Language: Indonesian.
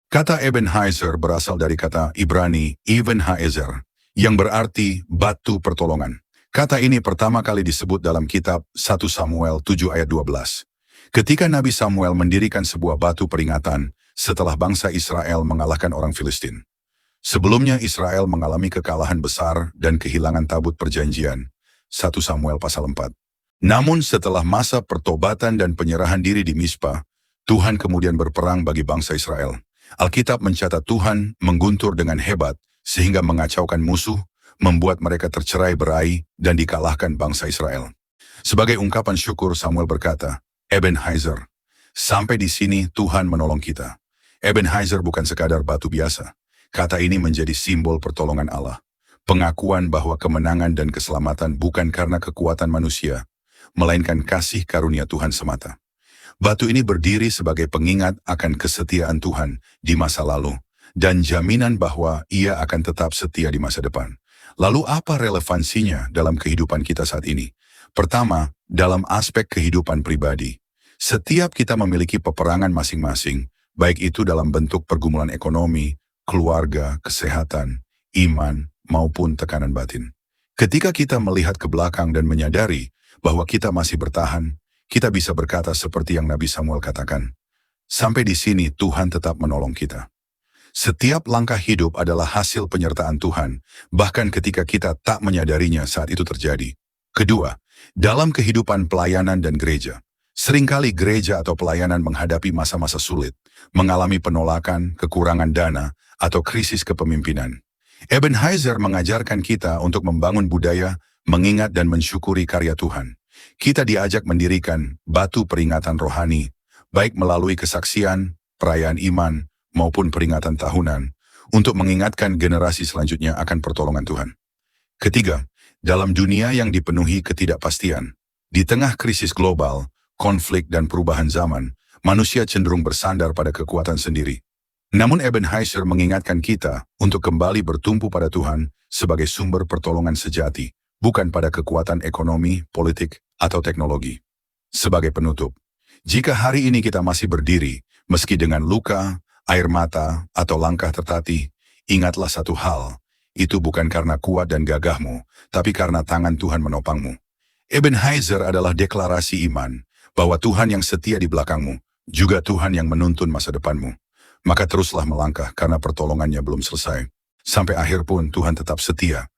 Kata Ebenezer berasal dari kata Ibrani Ebenezer, yang berarti batu pertolongan. Kata ini pertama kali disebut dalam kitab 1 Samuel 7 ayat 12. Ketika Nabi Samuel mendirikan sebuah batu peringatan setelah bangsa Israel mengalahkan orang Filistin. Sebelumnya Israel mengalami kekalahan besar dan kehilangan tabut perjanjian. 1 Samuel pasal 4. Namun setelah masa pertobatan dan penyerahan diri di Mispa, Tuhan kemudian berperang bagi bangsa Israel. Alkitab mencatat Tuhan mengguntur dengan hebat sehingga mengacaukan musuh, membuat mereka tercerai-berai dan dikalahkan bangsa Israel. Sebagai ungkapan syukur Samuel berkata, Ebenezer, sampai di sini Tuhan menolong kita. Ebenezer bukan sekadar batu biasa. Kata ini menjadi simbol pertolongan Allah. Pengakuan bahwa kemenangan dan keselamatan bukan karena kekuatan manusia, melainkan kasih karunia Tuhan semata. Batu ini berdiri sebagai pengingat akan kesetiaan Tuhan di masa lalu, dan jaminan bahwa Ia akan tetap setia di masa depan. Lalu apa relevansinya dalam kehidupan kita saat ini? Pertama, dalam aspek kehidupan pribadi. Setiap kita memiliki peperangan masing-masing, baik itu dalam bentuk pergumulan ekonomi, keluarga, kesehatan, iman, maupun tekanan batin. Ketika kita melihat ke belakang dan menyadari bahwa kita masih bertahan, kita bisa berkata seperti yang Nabi Samuel katakan, sampai di sini Tuhan tetap menolong kita. Setiap langkah hidup adalah hasil penyertaan Tuhan, bahkan ketika kita tak menyadarinya saat itu terjadi. Kedua, dalam kehidupan pelayanan dan gereja, seringkali gereja atau pelayanan menghadapi masa-masa sulit, mengalami penolakan, kekurangan dana, atau krisis kepemimpinan. Ebenezer mengajarkan kita untuk membangun budaya, mengingat dan mensyukuri karya Tuhan. Kita diajak mendirikan batu peringatan rohani, baik melalui kesaksian, perayaan iman, maupun peringatan tahunan, untuk mengingatkan generasi selanjutnya akan pertolongan Tuhan. Ketiga, dalam dunia yang dipenuhi ketidakpastian, di tengah krisis global, konflik dan perubahan zaman, manusia cenderung bersandar pada kekuatan sendiri. Namun Ebenezer mengingatkan kita untuk kembali bertumpu pada Tuhan sebagai sumber pertolongan sejati, bukan pada kekuatan ekonomi, politik, atau teknologi. Sebagai penutup, jika hari ini kita masih berdiri, meski dengan luka, air mata, atau langkah tertatih, ingatlah satu hal, itu bukan karena kuat dan gagahmu, tapi karena tangan Tuhan menopangmu. Ebenezer adalah deklarasi iman, bahwa Tuhan yang setia di belakangmu, juga Tuhan yang menuntun masa depanmu. Maka teruslah melangkah karena pertolongannya belum selesai. Sampai akhir pun Tuhan tetap setia,